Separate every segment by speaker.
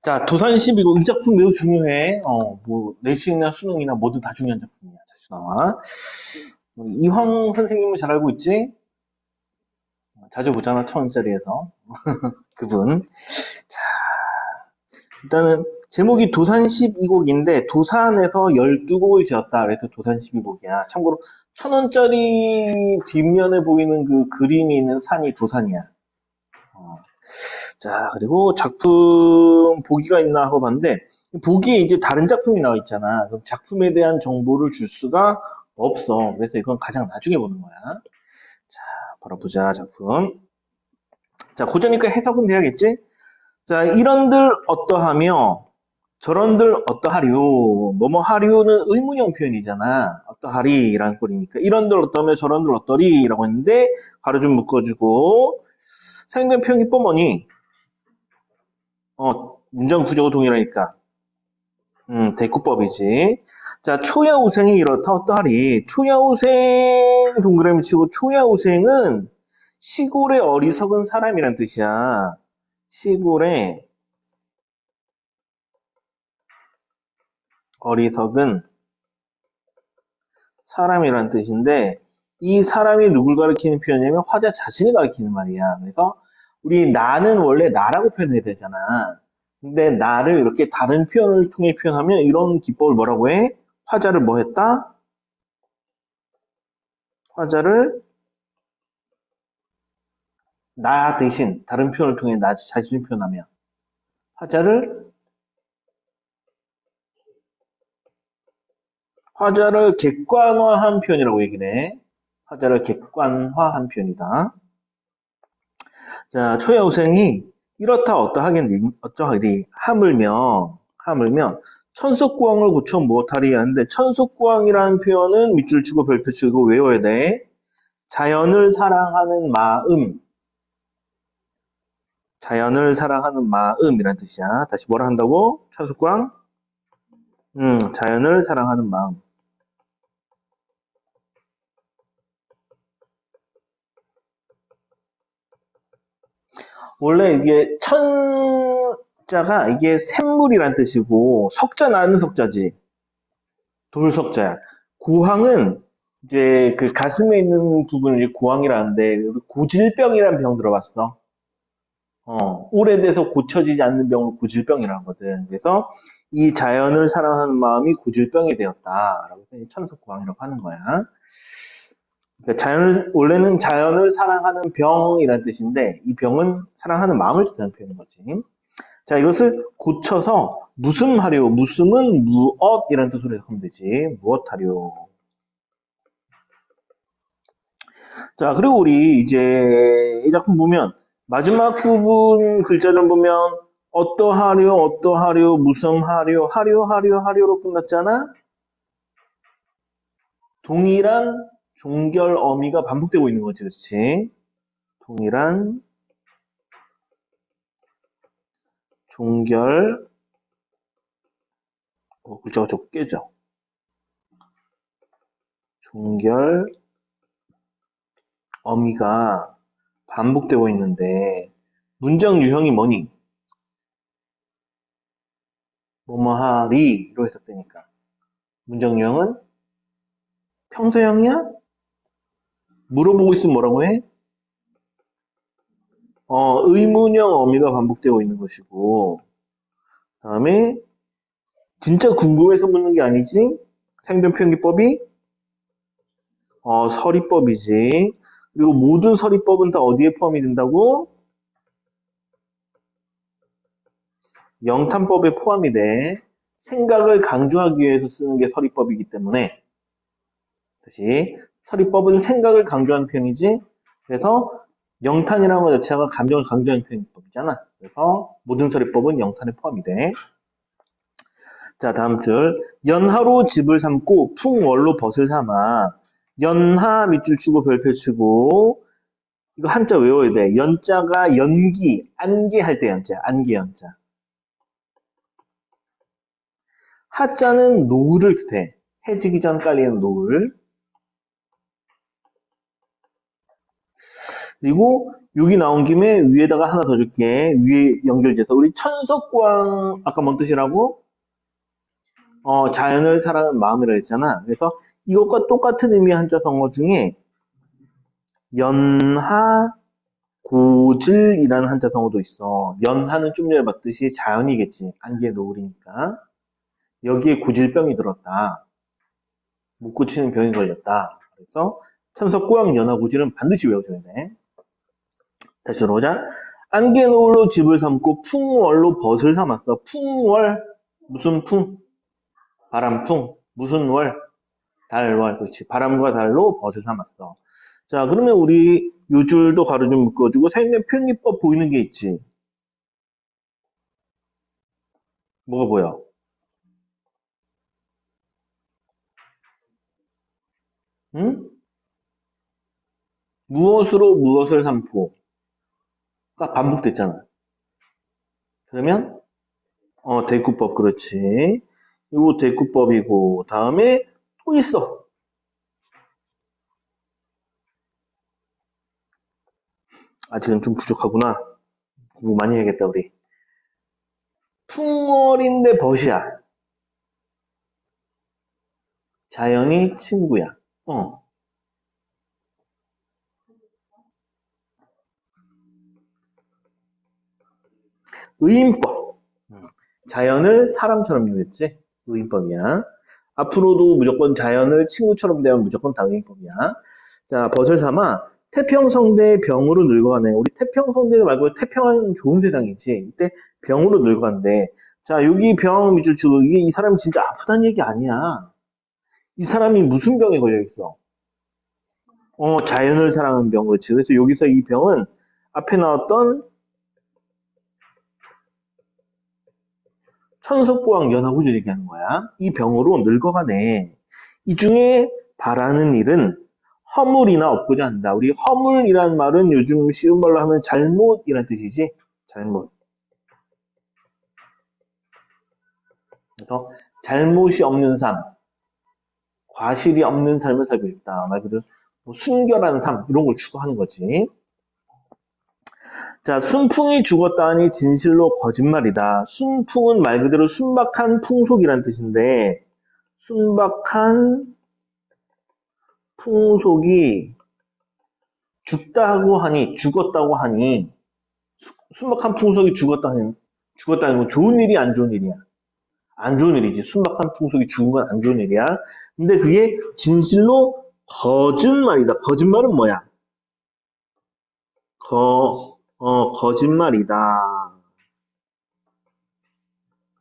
Speaker 1: 자, 도산십 이거 이 작품 매우 중요해. 내신이나 수능이나 뭐든 다 중요한 작품이야. 자주 나와. 우리 이황 선생님을 잘 알고 있지? 자주 보잖아, 1,000원짜리에서. 그분. 자, 일단은 제목이 도산십 이곡인데 도산에서 12곡을 지었다. 그래서 도산십 이곡이야. 참고로 1,000원짜리 뒷면에 보이는 그 그림이 있는 산이 도산이야. 어, 자, 그리고 작품 보기가 있나 하고 봤는데, 보기에 이제 다른 작품이 나와 있잖아. 그럼 작품에 대한 정보를 줄 수가 없어. 그래서 이건 가장 나중에 보는 거야. 자, 바로 보자, 작품. 자, 고전이니까 해석은 돼야겠지? 자, 이런들 어떠하며, 저런들 어떠하리요. 뭐뭐 하리요는 의문형 표현이잖아. 어떠하리라는 꼴이니까. 이런들 어떠하며, 저런들 어떠리라고 했는데, 가로 좀 묶어주고, 사용된 표현이 뻔하니, 문장 구조가 동일하니까. 대꾸법이지. 자, 초야우생이 이렇다 어떠하리. 초야우생 동그라미 치고 초야우생은 시골의 어리석은 사람이란 뜻이야. 시골의 어리석은 사람이란 뜻인데 이 사람이 누굴 가리키는 표현이냐면 화자 자신을 가리키는 말이야. 그래서 우리 나는 원래 나라고 표현해야 되잖아. 근데 나를 이렇게 다른 표현을 통해 표현하면 이런 기법을 뭐라고 해? 화자를 뭐 했다? 화자를 나 대신 다른 표현을 통해 나 자신을 표현하며 화자를 화자를 객관화한 표현이라고 얘기를 해. 화자를 객관화한 표현이다. 자, 초여우생이 이렇다 어떠하리 하물며 천속구왕을 고쳐 무엇하리 하는데 천속구왕이라는 표현은 밑줄 치고 별표 치고 외워야 돼. 자연을 사랑하는 마음, 자연을 사랑하는 마음이란 뜻이야. 다시 뭐라 한다고? 천속구왕? 자연을 사랑하는 마음. 원래 이게 천자가 이게 샘물이란 뜻이고 석자 나는 석자지. 돌석자야. 고항은 이제 그 가슴에 있는 부분을 고항이라는데 고질병이라는 병 들어봤어. 오래돼서 고쳐지지 않는 병을 고질병이라고 하거든. 그래서 이 자연을 사랑하는 마음이 고질병이 되었다라고 해서 천석고항이라고 하는 거야. 그러니까 원래는 자연을 사랑하는 병이라는 뜻인데 이 병은 사랑하는 마음을 뜻하는 표현인 거지. 자, 이것을 고쳐서 무슨하려, 무슨은 무엇이라는 뜻으로 해석하면 되지. 무엇하려. 자, 그리고 우리 이제 이 작품 보면 마지막 부분 글자를 보면 어떠하려, 하려로 끝났잖아. 동일한 종결 어미가 반복되고 있는 거지, 그렇지? 동일한 종결 글자가 자꾸 깨져. 종결 어미가 반복되고 있는데 문장 유형이 뭐니? 뭐뭐하리로 해석되니까 문장 유형은 평서형이야? 물어보고 있으면 뭐라고 해? 의문형 어미가 반복되고 있는 것이고 다음에 진짜 궁금해서 묻는 게 아니지? 생변 표현기법이 서리법이지. 그리고 모든 서리법은 다 어디에 포함이 된다고? 영탄법에 포함이 돼. 생각을 강조하기 위해서 쓰는 게 서리법이기 때문에 다시 서리법은 생각을 강조하는 표현이지. 그래서 영탄이라는 것 자체가 감정을 강조하는 표현법이잖아. 그래서 모든 서리법은 영탄에 포함이 돼. 자, 다음 줄. 연하로 집을 삼고 풍월로 벗을 삼아. 연하 밑줄 치고 별표 치고 이거 한자 외워야 돼. 연자가 연기, 안개 할 때 연자, 안개 연자. 하자는 노을을 뜻해. 해지기 전 깔리는 노을. 그리고 여기 나온 김에 위에다가 하나 더 줄게. 위에 연결돼서 우리 천석광 아까 뭔 뜻이라고? 자연을 사랑하는 마음이라 했잖아. 그래서 이것과 똑같은 의미의 한자성어 중에 연하 고질이라는 한자성어도 있어. 연하는 좀 전에 봤듯이 자연이겠지. 안개 노을이니까. 여기에 고질병이 들었다. 못 고치는 병이 걸렸다. 그래서 천석고양 연하고질은 반드시 외워줘야 돼. 다시 들어보자. 안개 노을로 집을 삼고 풍월로 벗을 삼았어. 풍월 무슨 풍? 바람풍. 무슨 월? 달월. 그렇지. 바람과 달로 벗을 삼았어. 자, 그러면 우리 요 줄도 가로 좀 묶어주고 사용된 표현기법 보이는 게 있지. 뭐가 보여? 응? 무엇으로 무엇을 삼고. 가 반복됐잖아. 그러면 대꾸법 그렇지. 이거 대꾸법이고 다음에 또 있어. 아직은 좀 부족하구나. 공부 많이 해야겠다 우리. 풍월인데 벗이야. 자연이 친구야. 어. 의인법. 자연을 사람처럼 이용했지. 의인법이야. 앞으로도 무조건 자연을 친구처럼 대하면 무조건 다 의인법이야. 자, 벗을 삼아 태평성대 병으로 늙어가네. 우리 태평성대 말고 태평한 좋은 세상이지. 이때 병으로 늙어간대. 자, 여기 병 밑줄 치고 이게 이 사람이 진짜 아프다는 얘기 아니야. 이 사람이 무슨 병에 걸려 있어? 자연을 사랑하는 병, 그렇지. 그래서 여기서 이 병은 앞에 나왔던 천석보왕 연하구질 얘기하는 거야. 이 병으로 늙어가네. 이 중에 바라는 일은 허물이나 없고자 한다. 우리 허물이란 말은 요즘 쉬운 말로 하면 잘못이란 뜻이지. 잘못. 그래서 잘못이 없는 삶, 과실이 없는 삶을 살고 싶다. 말 그대로 뭐 순결한 삶 이런 걸 추구하는 거지. 자, 순풍이 죽었다니 진실로 거짓말이다. 순풍은 말 그대로 순박한 풍속이란 뜻인데 순박한 풍속이 죽었다고 하니 순박한 풍속이 죽었다는 건 좋은 일이 안 좋은 일이야. 안 좋은 일이지. 순박한 풍속이 죽은 건 안 좋은 일이야. 근데 그게 진실로 거짓말이다. 거짓말은 뭐야? 거짓말이다.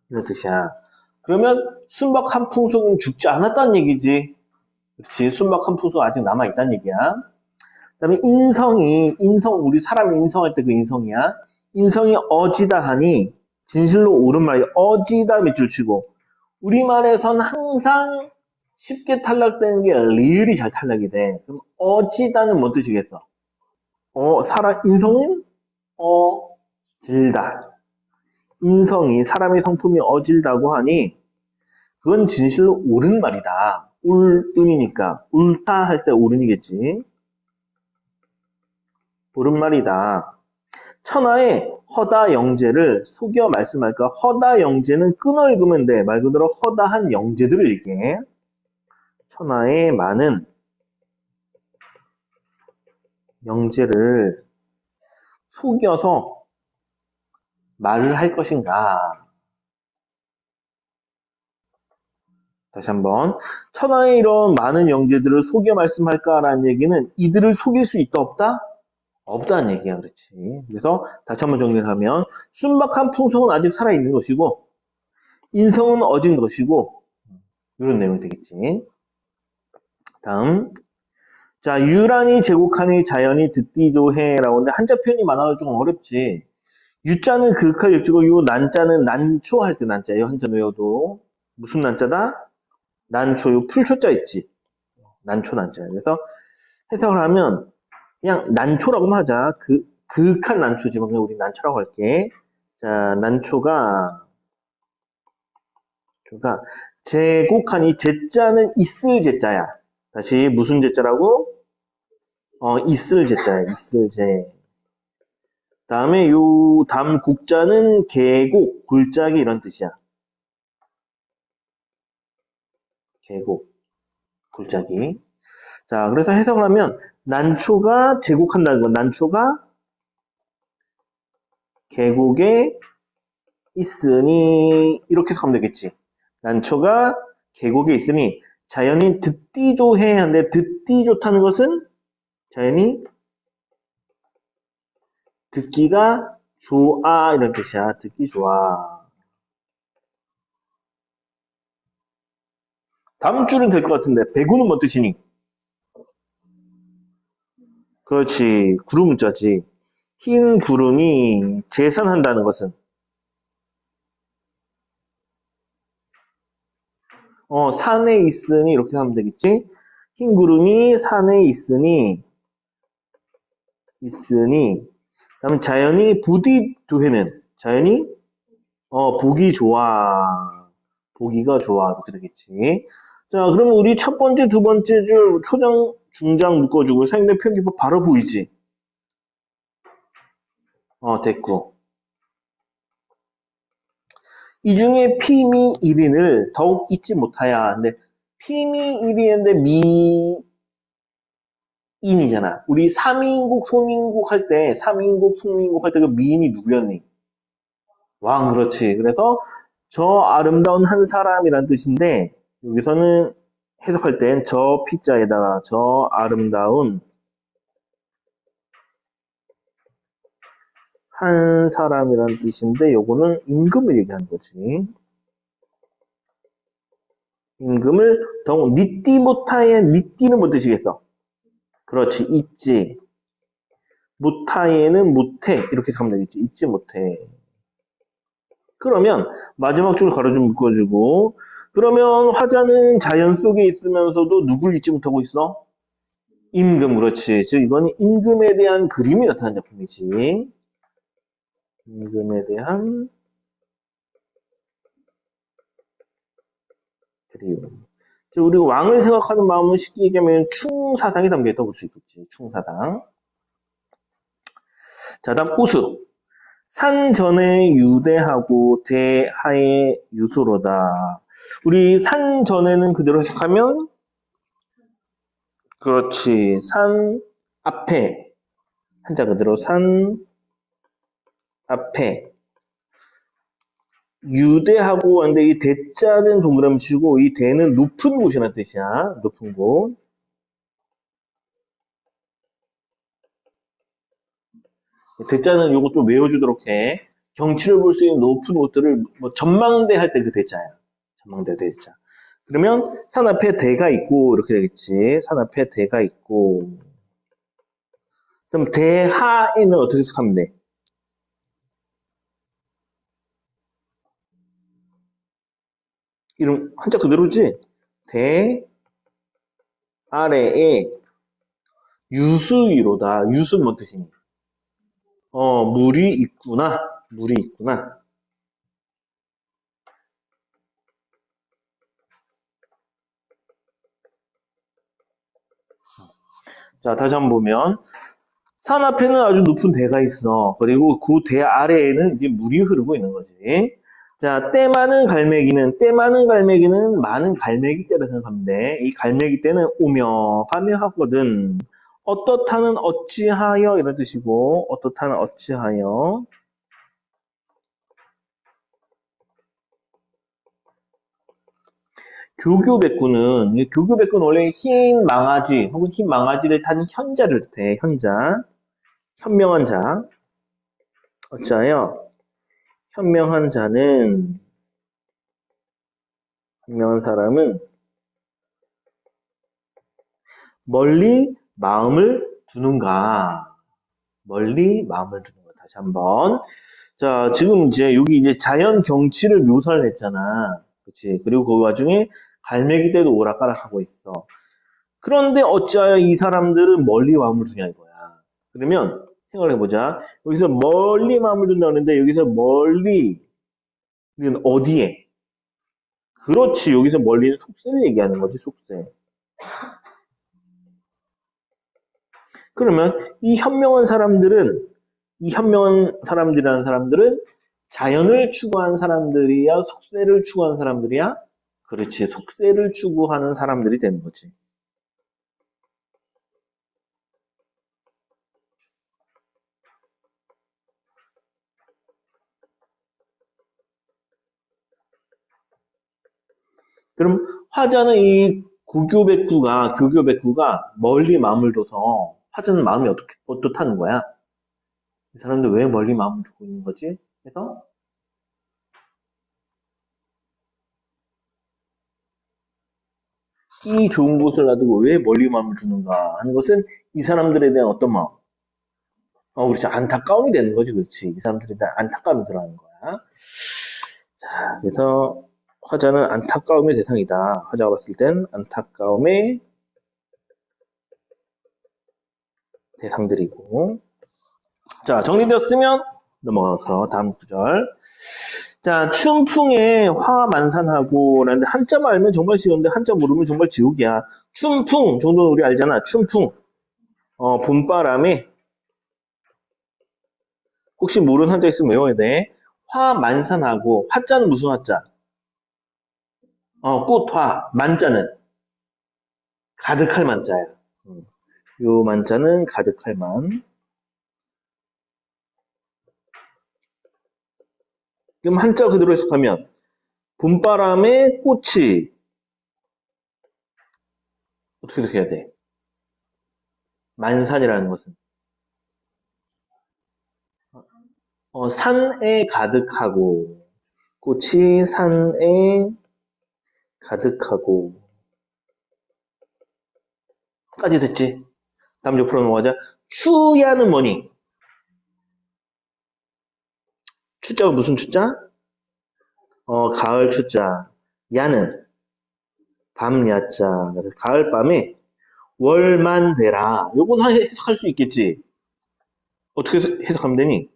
Speaker 1: 이런 뜻이야. 그러면 순박한 풍속은 죽지 않았다는 얘기지. 그렇지. 순박한 풍속 아직 남아있다는 얘기야. 그 다음에 우리 사람이 인성할 때 그 인성이야. 인성이 어지다 하니, 진실로 옳은 말이 어지다 밑줄 치고, 우리말에선 항상 쉽게 탈락되는 게 리을이 잘 탈락이 돼. 그럼 어지다는 뭔 뜻이겠어? 인성은 어질다. 인성이, 사람의 성품이 어질다고 하니, 그건 진실로 옳은 말이다. 옳은이니까. 옳다 할 때 옳은이겠지. 옳은 말이다. 천하의 허다 영재를 속여 말씀할까? 허다 영재는 끊어 읽으면 돼. 말 그대로 허다한 영재들을 얘기해. 천하의 많은 영재를 속여서 말을 할 것인가? 다시 한번. 천하의 이런 많은 영재들을 속여 말씀할까라는 얘기는 이들을 속일 수 있다 없다? 없다는 얘기야, 그렇지. 그래서 다시 한번 정리를 하면 순박한 풍속은 아직 살아있는 것이고 인성은 어진 것이고 이런 내용이 되겠지. 다음. 자, 유란히 제국하니 자연이 듣디도 해라고 하는데 한자 표현이 많아서 좀 어렵지. 유자는 그윽하게 유주고 요 난자는 난초 할 때 난자예요. 한자 외워도. 무슨 난자다? 난초, 요 풀초자 있지. 난초 난자. 그래서 해석을 하면 그냥 난초라고만 하자. 그윽한 난초지만 그냥 우리 난초라고 할게. 자, 난초가 제곡하니 제자는 있을 제자야. 다시 무슨 제자라고? 있을 제자야, 있을 제. 다음에 요 다음 곡자는 계곡, 골짜기 이런 뜻이야. 계곡, 골짜기. 자, 그래서 해석을 하면 난초가 제곡한다는 건 난초가 계곡에 있으니 이렇게 해석하면 되겠지. 난초가 계곡에 있으니 자연이 듣기 좋해 하는데 듣기 좋다는 것은 자연이 듣기가 좋아 이런 뜻이야. 듣기 좋아. 다음 줄은 될 것 같은데 배구는 뭔 뜻이니? 그렇지. 구름 문자지. 흰 구름이 재산한다는 것은 산에 있으니 이렇게 하면 되겠지. 흰 구름이 산에 있으니 그다음에 자연이 부디 두해는 자연이 보기 좋아. 보기가 좋아. 이렇게 되겠지. 자, 그러면 우리 첫 번째, 두 번째 줄 초장, 중장 묶어주고 상대 편집법 바로 보이지? 됐고. 이 중에 피미 1인을 더욱 잊지 못하야. 근데 피미 1인인데 미인이잖아. 우리 3인국, 소민국 할 때, 3인국, 소민국 할 때 그 미인이 누구였니? 왕, 그렇지. 그래서 저 아름다운 한 사람이란 뜻인데, 여기서는 해석할 땐 저 피자에다가 저 아름다운 한 사람이란 뜻인데, 요거는 임금을 얘기하는 거지. 임금을 더욱 니띠 못하에 니띠는 뭔 뜻이겠어? 그렇지, 잊지. 못하에는 못해. 이렇게 하면 되겠지. 잊지 못해. 그러면 마지막 줄 가로 좀 묶어주고 그러면 화자는 자연 속에 있으면서도 누굴 잊지 못하고 있어? 임금, 그렇지. 즉 이건 임금에 대한 그림이 나타난 작품이지. 임금에 대한 그림. 즉 우리 왕을 생각하는 마음은 쉽게 얘기하면 충사상이 담겨있다고 볼 수 있겠지. 충사상. 자, 다음 우수. 산전에 유대하고 대하에 유소로다. 우리 산전에는 그대로 해석하면 그렇지. 산 앞에 한자 그대로 산 앞에 유대하고 하는데 이 대자는 동그라미 치고 이 대는 높은 곳이라는 뜻이야. 높은 곳. 대자는 요거 좀 외워주도록 해. 경치를 볼 수 있는 높은 곳들을 뭐 전망대 할 때 그 대자야. 전망대 대자. 그러면 산 앞에 대가 있고 이렇게 되겠지. 산 앞에 대가 있고. 그럼 대하에는 어떻게 해석하면 돼? 이름 한자 그대로지? 대 아래에 유수위로다. 유수는 뭔 뜻이니? 물이 있구나. 물이 있구나. 자, 다시 한번 보면 산 앞에는 아주 높은 대가 있어. 그리고 그 대 아래에는 이제 물이 흐르고 있는 거지. 자, 때 많은 갈매기는 많은 갈매기 떼라 생각하면 돼. 이 갈매기 떼는 오며 가며 하거든. 어떻다는 어찌하여 이런 뜻이고 어떻다는 어찌하여 교교백구는 교교백구는 원래 흰 망아지 혹은 흰 망아지를 탄 현자를 뜻해. 현자. 현명한 자. 어찌하여 현명한 자는 현명한 사람은 멀리 마음을 두는가? 멀리 마음을 두는 거. 다시 한번. 자, 지금 이제 여기 이제 자연 경치를 묘사를 했잖아. 그치? 그리고 그 와중에 갈매기 떼도 오락가락하고 있어. 그런데 어찌하여 이 사람들은 멀리 마음을 두냐 이거야. 그러면 생각을 해보자. 여기서 멀리 마음을 둔다는데 여기서 멀리는 어디에? 그렇지. 여기서 멀리는 속세를 얘기하는 거지, 속세. 그러면 이 현명한 사람들이라는 사람들은 자연을 추구한 사람들이야, 속세를 추구한 사람들이야? 그렇지, 속세를 추구하는 사람들이 되는 거지. 그럼 화자는 이 교교백구가 멀리 마음을 둬서 화자는 마음이 어떻다는 거야? 이 사람들 왜 멀리 마음을 두고 있는 거지? 그래서 이 좋은 곳을 놔두고 왜 멀리 마음을 두는가 하는 것은 이 사람들에 대한 어떤 마음? 그렇지. 안타까움이 되는 거지, 그렇지. 이 사람들에 대한 안타까움이 들어가는 거야. 자, 그래서 화자는 안타까움의 대상이다. 화자가 봤을 땐 안타까움의 대상들이고. 자, 정리되었으면 넘어가서 다음 구절. 자, 춘풍에 화만산하고 라는데 한자만 알면 정말 쉬운데 한자 모르면 정말 지옥이야. 춘풍 정도는 우리 알잖아. 춘풍. 봄바람에 혹시 모르는 한자 있으면 외워야 돼. 화만산하고 화자는 무슨 화자? 꽃화. 만자는 가득할 만자야. 요 만자는 가득할 만. 그럼 한자 그대로 해석하면 봄바람에 꽃이 어떻게 해석해야 돼? 만산이라는 것은 산에 가득하고 꽃이 산에 가득하고 까지 됐지? 다음 옆으로 넘어가자. 추야는 뭐니? 추자가 무슨 추자? 가을 추자. 야는 밤야자. 가을 밤에 월만되라. 요건 해석할 수 있겠지? 어떻게 해석하면 되니?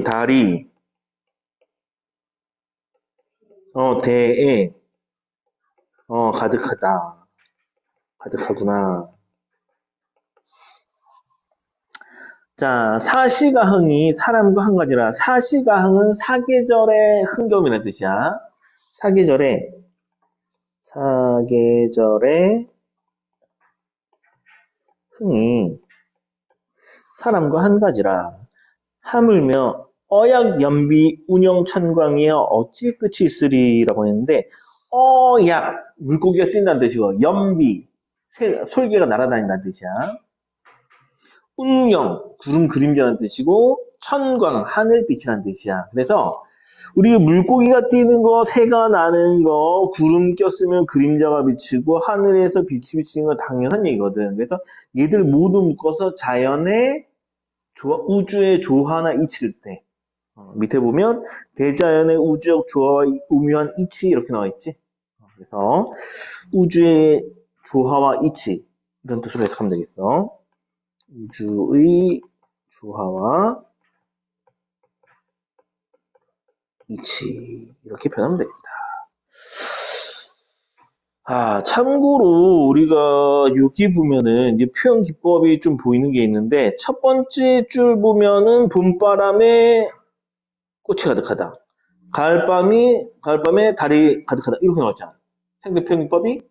Speaker 1: 달이 대에 가득하다. 가득하구나. 자, 사시가흥이 사람과 한 가지라. 사시가흥은 사계절의 흥겨움이라는 뜻이야. 사계절의 사계절의 흥이 사람과 한 가지라. 하물며 어약 연비 운영 천광이여 어찌 끝이 있으리라고 했는데 어약 물고기가 뛴다는 뜻이고 연비 솔개가 날아다닌다는 뜻이야. 운영 구름 그림자라는 뜻이고 천광 하늘빛이라는 뜻이야. 그래서 우리 물고기가 뛰는 거, 새가 나는 거, 구름 꼈으면 그림자가 비치고 하늘에서 빛이 비치는 건 당연한 얘기거든. 그래서 얘들 모두 묶어서 자연의 우주의 조화나 이치를 뜻해. 밑에 보면 대자연의 우주적 조화와 우묘한 이치 이렇게 나와 있지. 그래서 우주의 조화와 이치 이런 뜻으로 해석하면 되겠어. 우주의 조화와 이치 이렇게 표현하면 되겠다. 참고로 우리가 여기 보면은 이제 표현 기법이 좀 보이는 게 있는데 첫 번째 줄 보면은 봄바람에 꽃이 가득하다. 가을밤에 달이 가득하다. 이렇게 나왔잖아. 상대 표현 기법이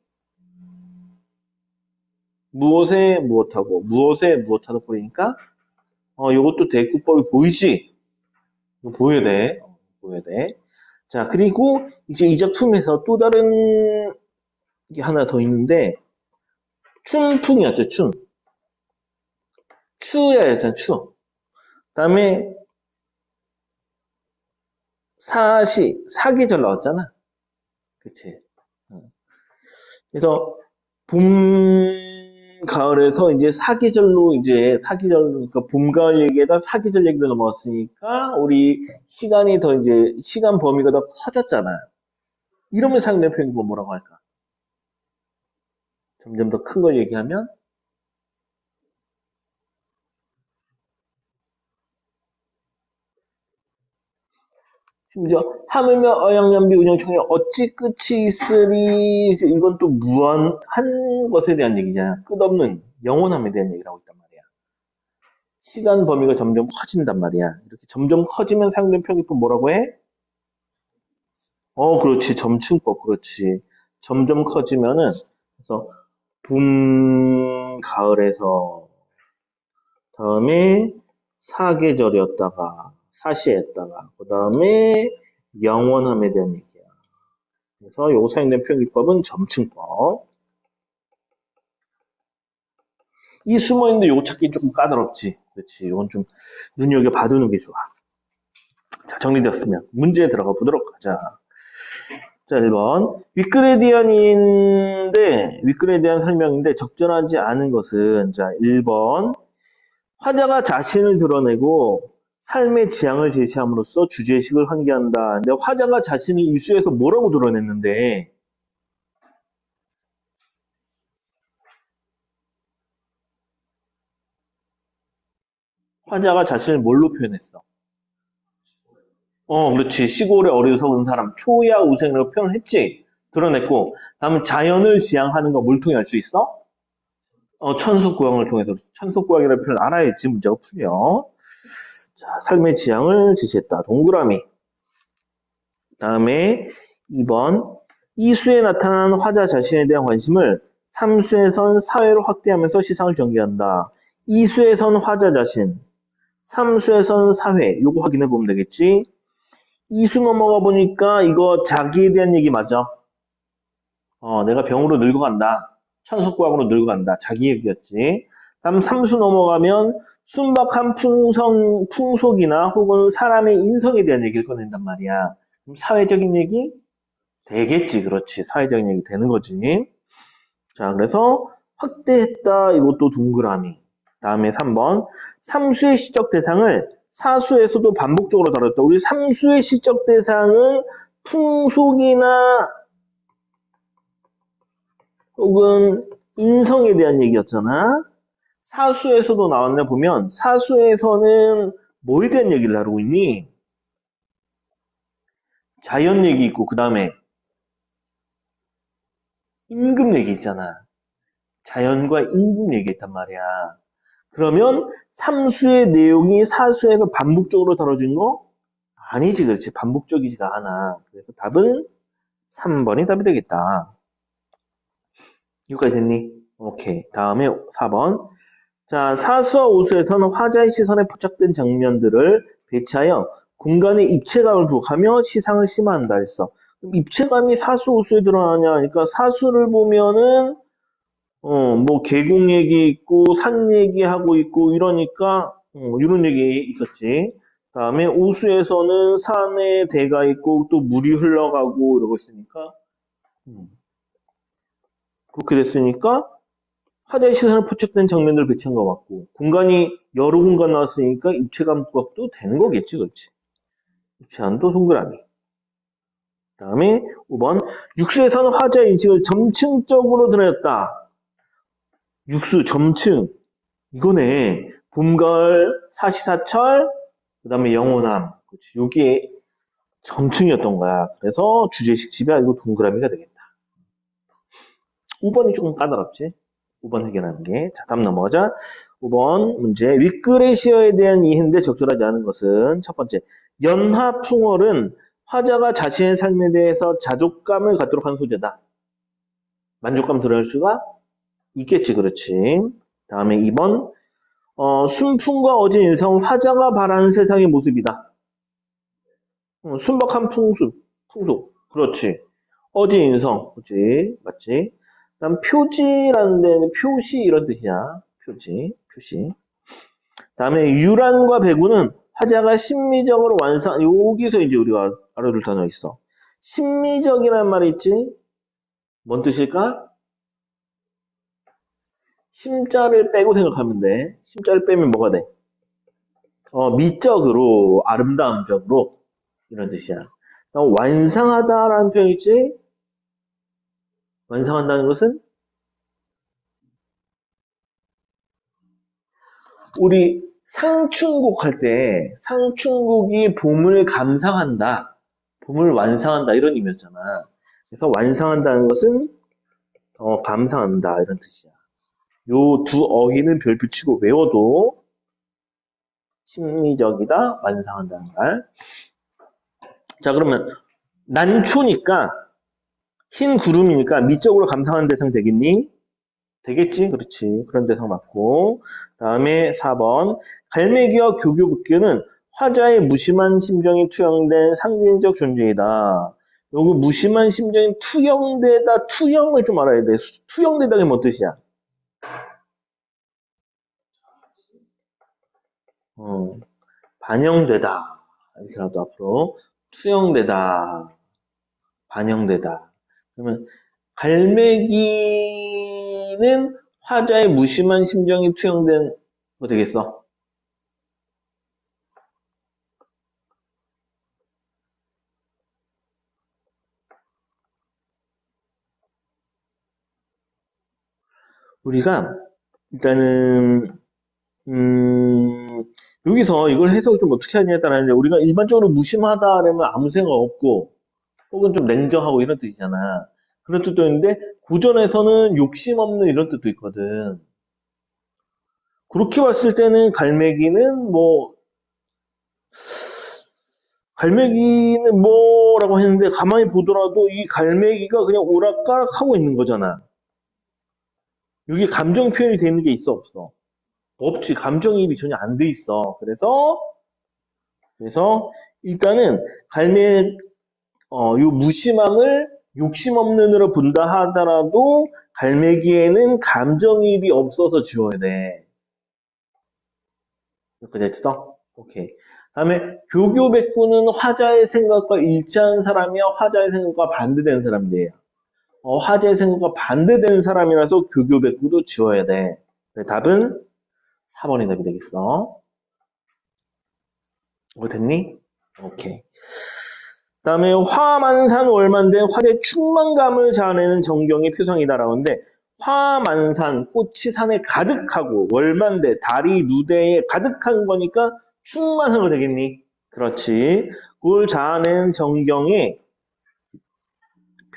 Speaker 1: 무엇에 무엇하다 보이니까 요것도 대꾸법이 보이지? 이거 보여야 돼. 보여야 돼. 자, 그리고 이제 이 작품에서 또 다른 게 하나 더 있는데 춘풍이었죠, 춘. 추야였잖아, 추. 다음에 사계절 나왔잖아. 그치? 그래서 가을에서 이제 그러니까 봄, 가을 얘기에다 사계절 얘기로 넘어왔으니까 우리 시간이 더 이제 시간 범위가 더 커졌잖아. 이러면 상대 표현이 뭐라고 할까? 점점 더 큰 걸 얘기하면 심지어 하물며 어양연비 운영청에 어찌 끝이 있으리. 이건 또 무한한 것에 대한 얘기잖아. 끝없는 영원함에 대한 얘기를 하고 있단 말이야. 시간 범위가 점점 커진단 말이야. 이렇게 점점 커지면 사용된 표기법 뭐라고 해? 그렇지. 점층법, 그렇지. 점점 커지면은, 그래서, 가을에서, 다음에, 사계절이었다가, 사시했다가, 그 다음에, 영원함에 대한 얘기야. 그래서 요거 사용된 표기법은 점층법. 이 숨어있는데 요거 찾기 조금 까다롭지. 그렇지. 이건 좀 눈여겨 봐두는 게 좋아. 자, 정리되었으면 문제에 들어가 보도록 하자. 자, 1번. 윗글에 대한 설명인데 적절하지 않은 것은, 자, 1번. 화자가 자신을 드러내고 삶의 지향을 제시함으로써 주제의식을 환기한다. 근데 화자가 자신을 이수에서 뭐라고 드러냈는데, 화자가 자신을 뭘로 표현했어? 그렇지. 시골에 어리석은 사람, 초야 우생으로 표현했지. 드러냈고, 다음 자연을 지향하는 거 뭘 통해 알 수 있어? 천속구항을 통해서. 천속구항이라는 표현 알아야지 문제가 풀려. 자, 삶의 지향을 제시했다. 동그라미. 다음에 2번. 이수에 나타난 화자 자신에 대한 관심을 삼수에선 사회로 확대하면서 시상을 전개한다. 이수에선 화자 자신, 삼수에선 사회. 요거 확인해 보면 되겠지. 이수 넘어가 보니까 이거 자기에 대한 얘기 맞아. 내가 병으로 늙어간다. 천속구항으로 늙어간다. 자기 얘기였지. 다음 삼수 넘어가면 순박한 풍속이나 혹은 사람의 인성에 대한 얘기를 꺼낸단 말이야. 그럼 사회적인 얘기? 되겠지. 그렇지. 사회적인 얘기 되는 거지. 자, 그래서 확대했다. 이것도 동그라미. 다음에 3번. 삼수의 시적 대상을 사수에서도 반복적으로 다뤘다. 우리 삼수의 시적 대상은 풍속이나 혹은 인성에 대한 얘기였잖아. 사수에서도 나왔네 보면 사수에서는 뭐에 대한 얘기를 다루고 있니? 자연 얘기 있고 그 다음에 임금 얘기 있잖아. 자연과 임금 얘기했단 말이야. 그러면 삼수의 내용이 사수에서 반복적으로 다뤄진 거? 아니지, 그렇지. 반복적이지가 않아. 그래서 답은 3번이 답이 되겠다. 여기까지 됐니? 오케이. 다음에 4번. 자, 사수와 오수에서는 화자의 시선에 포착된 장면들을 배치하여 공간의 입체감을 부각하며 시상을 심화한다 했어. 그럼 입체감이 사수, 오수에 드러나냐? 그러니까 사수를 보면은 뭐 계곡 얘기 있고 산 얘기하고 있고 이러니까 이런 얘기 있었지. 다음에 오수에서는 산에 대가 있고 또 물이 흘러가고 이러고 있으니까 그렇게 됐으니까 화자의 시선을 포착된 장면들을 배치한 것 같고 공간이 여러 공간 나왔으니까 입체감 부각도 되는 거겠지, 그렇지? 입체감도 동그라미. 다음에 5번 육수에서는 화자의 인식을 점층적으로 드러냈다. 육수 점층 이거네. 봄, 가을, 사시사철, 그 다음에 영원함. 그렇지. 요게 점층이었던 거야. 그래서 주제식 집이 아니고 동그라미가 되겠다. 5번이 조금 까다롭지? 5번 해결하는 게. 자, 다음 넘어가자. 5번 문제. 윗글의 시어에 대한 이해인데 적절하지 않은 것은 첫 번째. 연하풍월은 화자가 자신의 삶에 대해서 자족감을 갖도록 한 소재다. 만족감 드러낼 수가 있겠지, 그렇지. 다음에 2번. 순풍과 어진 인성은 화자가 바라는 세상의 모습이다. 순박한 풍속. 그렇지. 어진 인성. 그렇지. 맞지? 그다음 표지라는 데는 표시 이런 뜻이야. 표시. 다음에 유란과 배구는 화자가 심미적으로 여기서 이제 우리가 알아둘 단어 있어. 심미적이라는 말이 있지? 뭔 뜻일까? 심자를 빼고 생각하면 돼. 심자를 빼면 뭐가 돼? 미적으로, 아름다움적으로 이런 뜻이야. 완상하다라는 표현 있지? 완성한다는 것은 우리 상충곡 할 때 상충곡이 봄을 감상한다. 봄을 완성한다 이런 의미였잖아. 그래서 완성한다는 것은 감상한다 이런 뜻이야. 요 두 어휘는 별표 치고 외워도 심리적이다, 완성한다는 말. 자, 그러면 난초니까 흰 구름이니까 미적으로 감상하는 대상 되겠니? 되겠지? 그렇지. 그런 대상 맞고. 다음에 4번. 갈매기와 교교복귀는 화자의 무심한 심정이 투영된 상징적 존재이다. 요거 무심한 심정이 투영되다, 투영을 좀 알아야 돼. 투영되다는 뭐 뜻이야? 반영되다. 이렇게 하도 앞으로. 투영되다. 반영되다. 그러면 갈매기는 화자의 무심한 심정이 투영된 뭐 되겠어? 우리가 일단은 여기서 이걸 해석을 좀 어떻게 하냐에 따라 우리가 일반적으로 무심하다 그러면 아무 생각 없고 혹은 좀 냉정하고 이런 뜻이잖아. 그런 뜻도 있는데 고전에서는 욕심 없는 이런 뜻도 있거든. 그렇게 봤을 때는 갈매기는 뭐라고 했는데 가만히 보더라도 이 갈매기가 그냥 오락가락 하고 있는 거잖아. 여기 감정 표현이 되는 게 있어 없어? 없지. 감정이입이 전혀 안 돼 있어. 그래서 일단은 요 무심함을 욕심 없는 으로 본다 하더라도 갈매기에는 감정이입이 없어서 지워야 돼. 이렇게 됐어? 오케이. 다음에 교교백구는 화자의 생각과 일치한 사람이야 화자의 생각과 반대되는 사람이에요. 화자의 생각과 반대되는 사람이라서 교교백구도 지워야 돼. 답은 4번이 답이 되겠어. 됐니? 오케이. 다음에 화만산 월만된 화의 충만감을 자아내는 정경의 표상이다라고 하는데 화만산, 꽃이 산에 가득하고 월만대, 달이 누대에 가득한 거니까 충만한 거 되겠니? 그렇지. 그걸 자아낸 정경의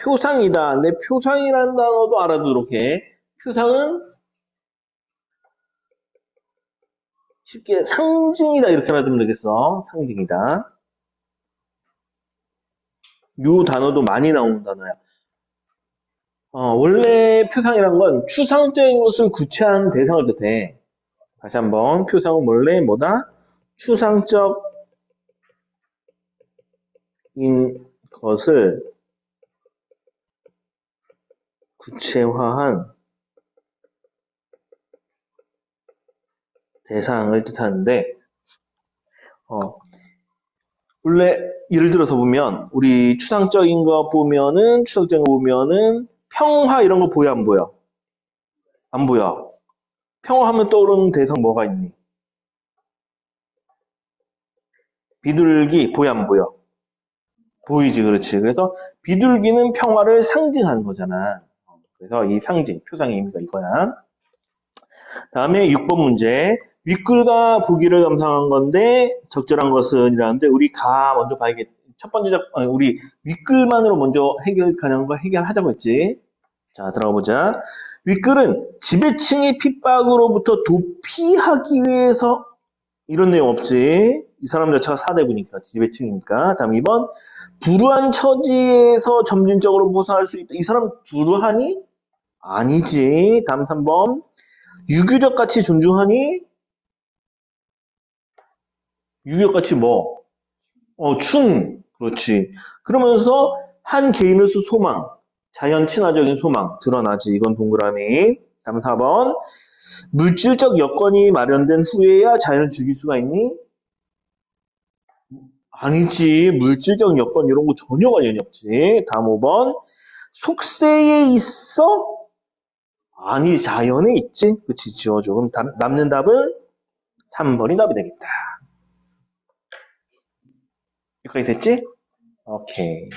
Speaker 1: 표상이다. 근데 표상이라는 단어도 알아두도록 해. 표상은 쉽게 상징이다 이렇게 알아두면 되겠어. 상징이다. 요 단어도 많이 나오는 단어야. 원래 표상이란 건 추상적인 것을 구체한 대상을 뜻해. 다시 한번 표상은 원래 뭐다? 추상적인 것을 구체화한 대상을 뜻하는데 원래 예를 들어서 보면 우리 추상적인 거 보면은 평화 이런 거 보여 안 보여? 안 보여. 평화하면 떠오르는 대상 뭐가 있니? 비둘기 보여 안 보여? 보이지, 그렇지. 그래서 비둘기는 평화를 상징하는 거잖아. 그래서 이 상징, 표상의 의미가 이거야. 다음에 6번 문제. 윗글과 보기를 감상한 건데 적절한 것은 이라는데 우리 먼저 봐야겠. 첫 번째 우리 윗글만으로 먼저 가능한 걸 해결하자고 했지. 자, 들어가 보자. 윗글은 지배층의 핍박으로부터 도피하기 위해서 이런 내용 없지. 이 사람 자체가 사대부니까 지배층이니까. 다음 2번 불우한 처지에서 점진적으로 벗어날 수 있다. 이 사람 불우하니? 아니지. 다음 3번 유교적 가치 존중하니? 유교적 가치 뭐? 그렇지. 그러면서 한 개인으로서 소망, 자연 친화적인 소망 드러나지. 이건 동그라미. 다음 4번 물질적 여건이 마련된 후에야 자연을 즐길 수가 있니? 아니지. 물질적 여건 이런 거 전혀 관련이 없지. 다음 5번 속세에 있어? 아니 자연에 있지. 그치 지워줘. 그럼 남는 답은 3번이 답이 되겠다. 여기까지 됐지? 오케이.